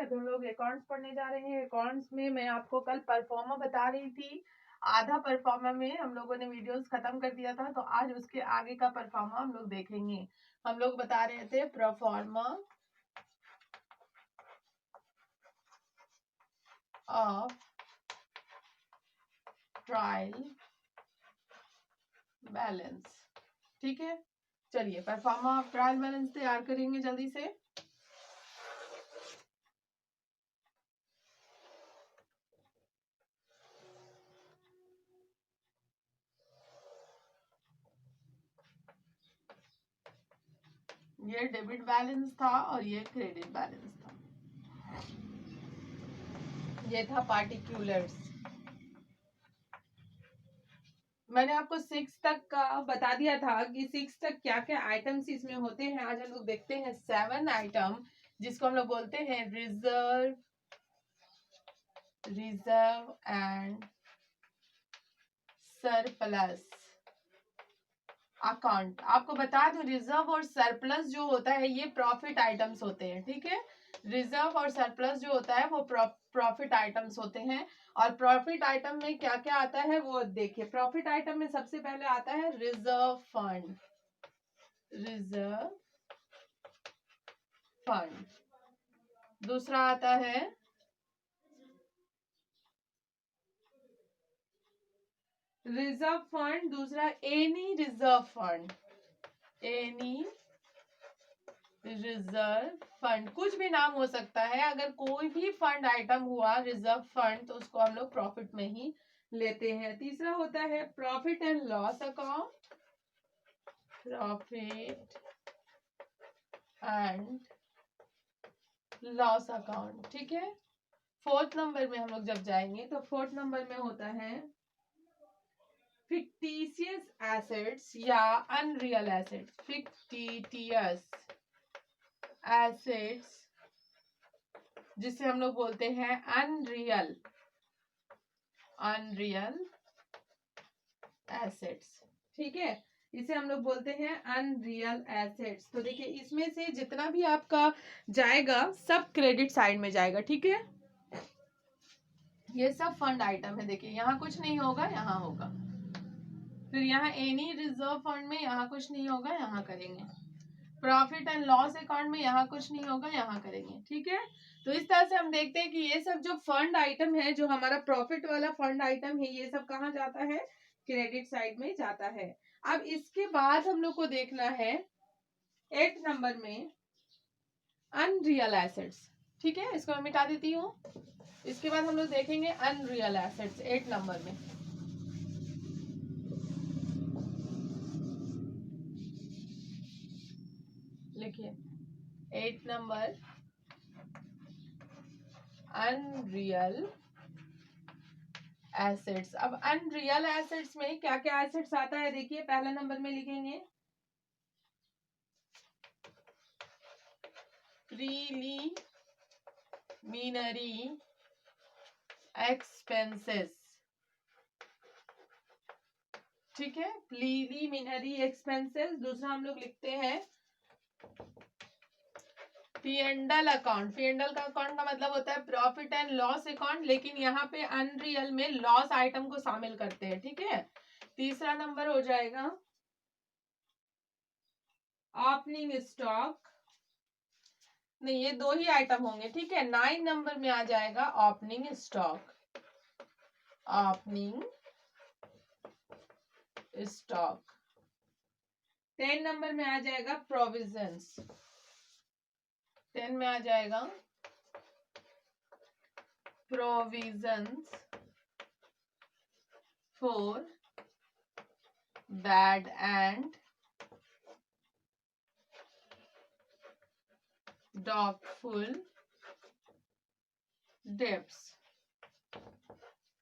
तो हम लोग अकाउंट्स पढ़ने जा रहे हैं। अकाउंट्स में मैं आपको कल परफॉर्मा बता रही थी, आधा परफॉर्मा में हम लोगों ने वीडियोस खत्म कर दिया था, तो आज उसके आगे का परफॉर्मा हम लोग देखेंगे। हम लोग बता रहे थे परफॉर्मा ऑफ ट्रायल बैलेंस। ठीक है, चलिए परफॉर्मा ऑफ ट्रायल बैलेंस तैयार करेंगे जल्दी से। ये डेबिट बैलेंस था और ये क्रेडिट बैलेंस था। ये था पार्टिकुलर्स। मैंने आपको 6 तक का बता दिया था कि 6 तक क्या क्या आइटम्स इसमें होते हैं। आज हम लोग देखते हैं 7 आइटम, जिसको हम लोग बोलते हैं रिजर्व एंड सरप्लस अकाउंट। आपको बता दूं, रिजर्व और सरप्लस जो होता है ये प्रॉफिट आइटम्स होते हैं। ठीक है, रिजर्व और सरप्लस जो होता है वो प्रॉफिट आइटम्स होते हैं। और प्रॉफिट आइटम में क्या क्या आता है वो देखिए। प्रॉफिट आइटम में सबसे पहले आता है रिजर्व फंड। दूसरा आता है रिजर्व फंड, दूसरा any reserve fund. Reserve fund कुछ भी नाम हो सकता है, अगर कोई भी फंड आइटम हुआ रिजर्व फंड तो उसको हम लोग प्रॉफिट में ही लेते हैं। तीसरा होता है profit and loss account. Profit and loss account. ठीक है, फोर्थ नंबर में हम लोग जब जाएंगे तो फोर्थ नंबर में होता है फिक्टिशियस एसेट्स या अनरियल एसेट्स। फिक्टिशियस एसेट्स जिसे हम लोग बोलते हैं अनरियल एसेट्स। ठीक है, इसे हम लोग बोलते हैं अनरियल एसेट्स। तो देखिए इसमें से जितना भी आपका जाएगा सब क्रेडिट साइड में जाएगा। ठीक है, ये सब फंड आइटम है। देखिए यहाँ कुछ नहीं होगा, यहाँ होगा। फिर यहाँ एनी रिजर्व फंड में यहाँ कुछ नहीं होगा, यहाँ करेंगे। प्रॉफिट एंड लॉस अकाउंट में यहाँ कुछ नहीं होगा, यहाँ करेंगे। ठीक है, तो इस तरह से हम देखते हैं कि ये सब जो फंड आइटम है, जो हमारा प्रॉफिट वाला फंड आइटम है, ये सब कहाँ जाता है? क्रेडिट साइड में जाता है। अब इसके बाद हम लोग को देखना है 8 नंबर में अनरियल एसेट्स। ठीक है, इसको मैं मिटा देती हूँ। इसके बाद हम लोग देखेंगे अनरियल एसेट्स 8 नंबर में। लिखिए 8 नंबर अनरियल एसेट्स। अब अनरियल एसेट्स में क्या क्या एसेट्स आता है देखिए, पहला नंबर में लिखेंगे प्रीलिमिनरी एक्सपेंसेस। ठीक है, प्रीलिमिनरी एक्सपेंसेस। दूसरा हम लोग लिखते हैं P&L अकाउंट। P&L का अकाउंट का मतलब होता है प्रॉफिट एंड लॉस अकाउंट, लेकिन यहाँ पे अनरियल में लॉस आइटम को शामिल करते हैं। ठीक है, तीसरा नंबर हो जाएगा ओपनिंग स्टॉक। नहीं, ये 2 ही आइटम होंगे। ठीक है, 9 नंबर में आ जाएगा opening stock. Opening stock 10 number में आ जाएगा प्रोविजंस। 10 में आ जाएगा provisions for bad and doubtful debts।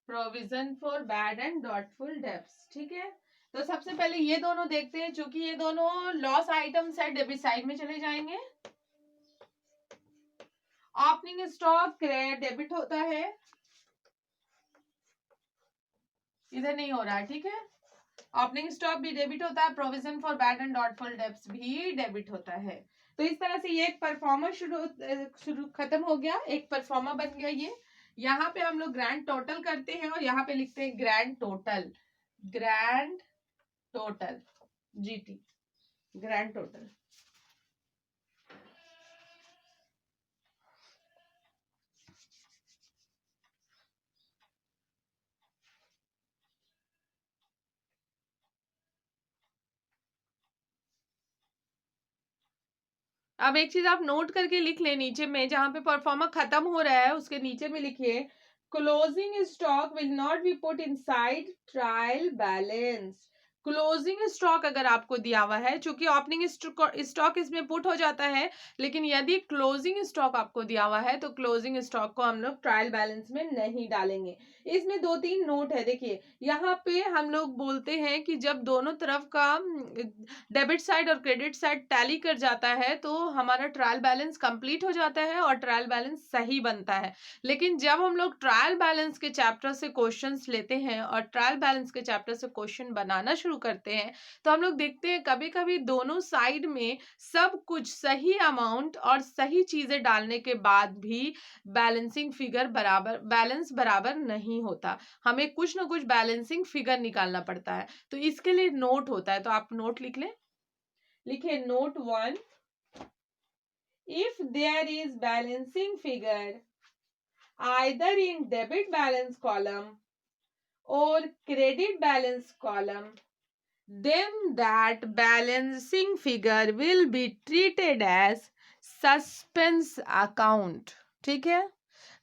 Provision for bad and doubtful debts. ठीक है, तो सबसे पहले ये दोनों देखते हैं, चूंकि ये दोनों लॉस आइटम्स है, डेबिट साइड में चले जाएंगे। ओपनिंग स्टॉक डेबिट होता है, इधर नहीं हो रहा है। ठीक है, ओपनिंग स्टॉक भी डेबिट होता है, provision for bad and doubtful debts भी डेबिट होता है। तो इस तरह से ये एक परफॉर्मर शुरू खत्म हो गया, एक परफॉर्मर बन गया ये। यहाँ पे हम लोग ग्रैंड टोटल करते हैं और यहाँ पे लिखते हैं grand total, grand total, GT, grand total. अब एक चीज आप नोट करके लिख ले, नीचे में जहां पे परफॉर्मर खत्म हो रहा है उसके नीचे में लिखिए closing stock will not be put inside trial balance. Closing stock अगर आपको दिया हुआ है, चूंकि ओपनिंग स्टॉक इसमें पुट हो जाता है, लेकिन यदि क्लोजिंग स्टॉक आपको दिया हुआ है तो क्लोजिंग स्टॉक को हम लोग ट्रायल बैलेंस में नहीं डालेंगे। इसमें 2-3 नोट है, देखिए यहाँ पे हम लोग बोलते हैं कि जब दोनों तरफ का डेबिट साइड और क्रेडिट साइड टैली कर जाता है तो हमारा ट्रायल बैलेंस कंप्लीट हो जाता है और ट्रायल बैलेंस सही बनता है। लेकिन जब हम लोग ट्रायल बैलेंस के चैप्टर से क्वेश्चंस लेते हैं और ट्रायल बैलेंस के चैप्टर से क्वेश्चन बनाना शुरू करते हैं तो हम लोग देखते हैं कभी कभी दोनों साइड में सब कुछ सही अमाउंट और सही चीजें डालने के बाद भी बैलेंसिंग फिगर बैलेंस बराबर नहीं होता। हमें कुछ ना कुछ बैलेंसिंग फिगर निकालना पड़ता है, तो इसके लिए नोट होता है। तो आप नोट लिख लें, लिखे note 1, if there is balancing figure either in debit balance column or credit balance column, then that balancing figure will be treated as suspense account। ठीक है,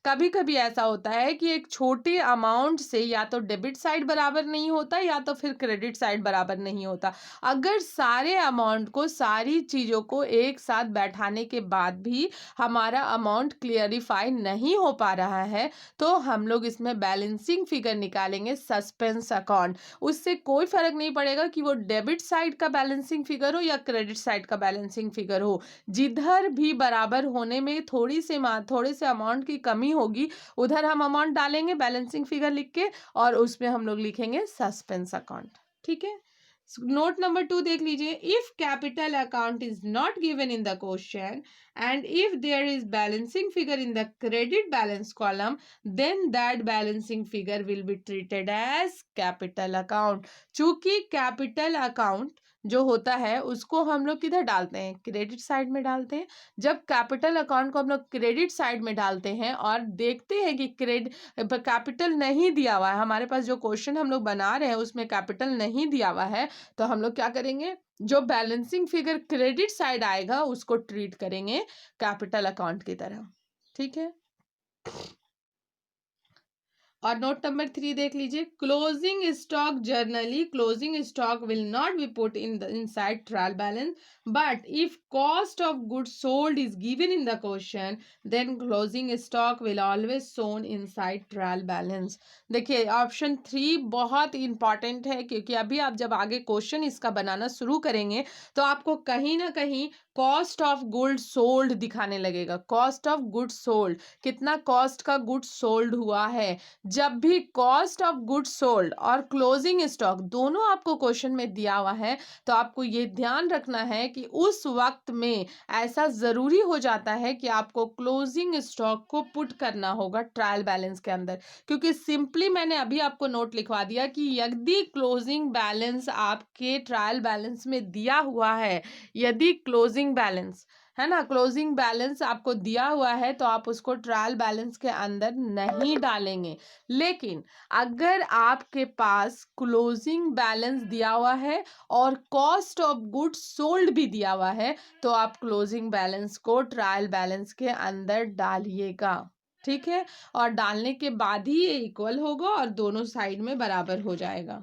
कभी कभी ऐसा होता है कि एक छोटे अमाउंट से या तो डेबिट साइड बराबर नहीं होता या तो फिर क्रेडिट साइड बराबर नहीं होता। अगर सारे अमाउंट को, सारी चीज़ों को एक साथ बैठाने के बाद भी हमारा अमाउंट क्लियरिफाई नहीं हो पा रहा है तो हम लोग इसमें बैलेंसिंग फिगर निकालेंगे, सस्पेंस अकाउंट। उससे कोई फर्क नहीं पड़ेगा कि वो डेबिट साइड का बैलेंसिंग फिगर हो या क्रेडिट साइड का बैलेंसिंग फिगर हो, जिधर भी बराबर होने में थोड़े से अमाउंट की कमी होगी उधर हम अमाउंट डालेंगे बैलेंसिंग फिगर लिख के और उसमें हम लोग लिखेंगे सस्पेंस अकाउंट। ठीक है, नोट नंबर 2 देख लीजिए, if capital account is not given in the question and if there is balancing figure in the credit balance column then that balancing figure will be treated as capital account. चूंकि capital account जो होता है उसको हम लोग किधर डालते हैं, क्रेडिट साइड में डालते हैं। जब कैपिटल अकाउंट को हम लोग क्रेडिट साइड में डालते हैं और देखते हैं कि कैपिटल नहीं दिया हुआ है, हमारे पास जो क्वेश्चन हम लोग बना रहे हैं उसमें कैपिटल नहीं दिया हुआ है, तो हम लोग क्या करेंगे, जो बैलेंसिंग फिगर क्रेडिट साइड आएगा उसको ट्रीट करेंगे कैपिटल अकाउंट की तरह। ठीक है, और नोट नंबर 3 देख लीजिए, closing stock generally closing stock will not be put in the inside trial balance but if cost of goods sold is given in the question then closing stock will always shown inside trial balance. देखिए option 3 बहुत important है क्योंकि अभी आप जब आगे question इसका बनाना शुरू करेंगे तो आपको कहीं ना कहीं कॉस्ट ऑफ गुड्स सोल्ड दिखाने लगेगा। कॉस्ट ऑफ गुड्स सोल्ड, कितना कॉस्ट का गुड्स सोल्ड हुआ है। जब भी कॉस्ट ऑफ गुड्स सोल्ड और क्लोजिंग स्टॉक दोनों आपको क्वेश्चन में दिया हुआ है तो आपको ये ध्यान रखना है कि उस वक्त में ऐसा जरूरी हो जाता है कि आपको क्लोजिंग स्टॉक को पुट करना होगा ट्रायल बैलेंस के अंदर, क्योंकि सिंपली मैंने अभी आपको नोट लिखवा दिया कि यदि क्लोजिंग बैलेंस आपके ट्रायल बैलेंस में दिया हुआ है, यदि क्लोजिंग बैलेंस है ना, क्लोजिंग बैलेंस आपको दिया हुआ है तो आप उसको ट्रायल बैलेंस के अंदर नहीं डालेंगे। लेकिन अगर आपके पास क्लोजिंग बैलेंस दिया हुआ है और कॉस्ट ऑफ गुड्स सोल्ड भी दिया हुआ है तो आप क्लोजिंग बैलेंस को ट्रायल बैलेंस के अंदर डालिएगा। ठीक है, और डालने के बाद ही ये इक्वल होगा और दोनों साइड में बराबर हो जाएगा।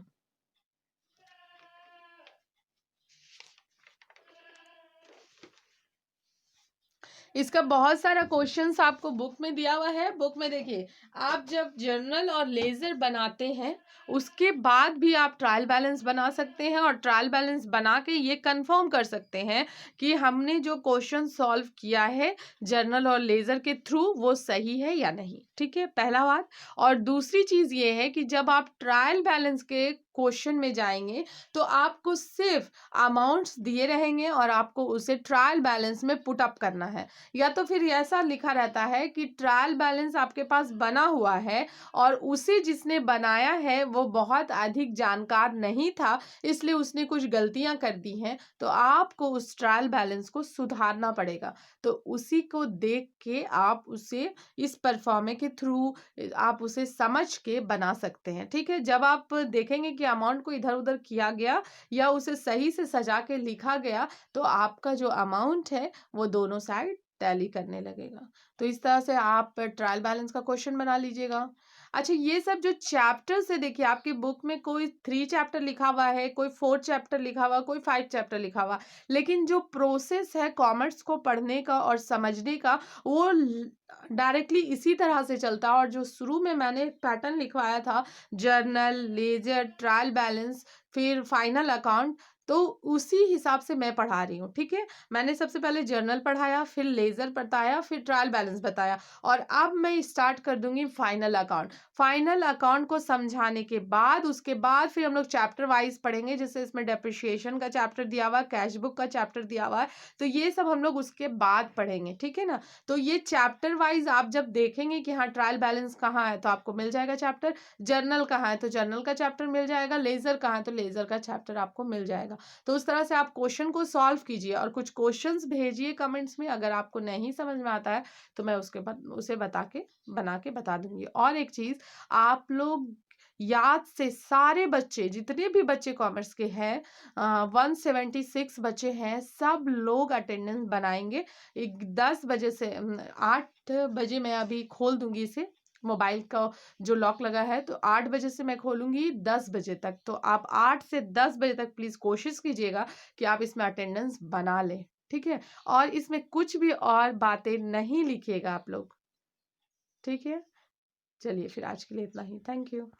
इसका बहुत सारा क्वेश्चंस आपको बुक में दिया हुआ है। बुक में देखिए, आप जब जर्नल और लेजर बनाते हैं उसके बाद भी आप ट्रायल बैलेंस बना सकते हैं और ट्रायल बैलेंस बना के ये कंफर्म कर सकते हैं कि हमने जो क्वेश्चन सॉल्व किया है जर्नल और लेजर के थ्रू वो सही है या नहीं। ठीक है, पहला बात। और दूसरी चीज ये है कि जब आप ट्रायल बैलेंस के क्वेश्चन में जाएंगे तो आपको सिर्फ अमाउंट्स दिए रहेंगे और आपको उसे ट्रायल बैलेंस में पुट अप करना है। या तो फिर ऐसा लिखा रहता है कि ट्रायल बैलेंस आपके पास बना हुआ है और उसे जिसने बनाया है वो बहुत अधिक जानकार नहीं था, इसलिए उसने कुछ गलतियां कर दी हैं, तो आपको उस ट्रायल बैलेंस को सुधारना पड़ेगा। तो उसी को देख के आप उसे इस परफॉर्मे के थ्रू आप उसे समझ के बना सकते हैं। ठीक है, जब आप देखेंगे कि अमाउंट को इधर उधर किया गया या उसे सही से सजा के लिखा गया, तो आपका जो अमाउंट है वो दोनों साइड टैली करने लगेगा। तो इस तरह से आप ट्रायल बैलेंस का क्वेश्चन बना लीजिएगा। अच्छा, ये सब जो चैप्टर्स है, देखिए आपकी बुक में कोई 3 चैप्टर लिखा हुआ है, कोई 4 चैप्टर लिखा हुआ, कोई 5 चैप्टर लिखा हुआ, लेकिन जो प्रोसेस है कॉमर्स को पढ़ने का और समझने का, वो डायरेक्टली इसी तरह से चलता है। और जो शुरू में मैंने पैटर्न लिखवाया था, जर्नल, लेजर, ट्रायल बैलेंस, फिर फाइनल अकाउंट, तो उसी हिसाब से मैं पढ़ा रही हूँ। ठीक है, मैंने सबसे पहले जर्नल पढ़ाया, फिर लेजर बताया, फिर ट्रायल बैलेंस बताया, और अब मैं स्टार्ट कर दूंगी फाइनल अकाउंट। फाइनल अकाउंट को समझाने के बाद उसके बाद फिर हम लोग चैप्टर वाइज पढ़ेंगे, जैसे इसमें डेप्रिसिएशन का चैप्टर दिया हुआ है, कैश बुक का चैप्टर दिया हुआ है, तो ये सब हम लोग उसके बाद पढ़ेंगे। ठीक है ना, तो ये चैप्टर वाइज आप जब देखेंगे कि हाँ ट्रायल बैलेंस कहाँ है तो आपको मिल जाएगा चैप्टर, जर्नल कहाँ है तो जर्नल का चैप्टर मिल जाएगा, लेजर कहाँ है तो लेजर का चैप्टर आपको मिल जाएगा। तो उस तरह से आप क्वेश्चन को सॉल्व कीजिए और कुछ क्वेश्चंस भेजिए कमेंट्स में। अगर आपको नहीं समझ में आता है तो मैं उसके बाद उसे बना के बता दूंगी। और एक चीज, आप लोग याद से सारे बच्चे, जितने भी बच्चे कॉमर्स के हैं, 176 बच्चे हैं, सब लोग अटेंडेंस बनाएंगे। 10 बजे से 8 बजे मैं अभी खोल दूंगी इसे, मोबाइल का जो लॉक लगा है, तो 8 बजे से मैं खोलूंगी 10 बजे तक। तो आप 8 से 10 बजे तक प्लीज कोशिश कीजिएगा कि आप इसमें अटेंडेंस बना लें। ठीक है, और इसमें कुछ भी और बातें नहीं लिखिएगा आप लोग। ठीक है, चलिए फिर आज के लिए इतना ही। Thank you.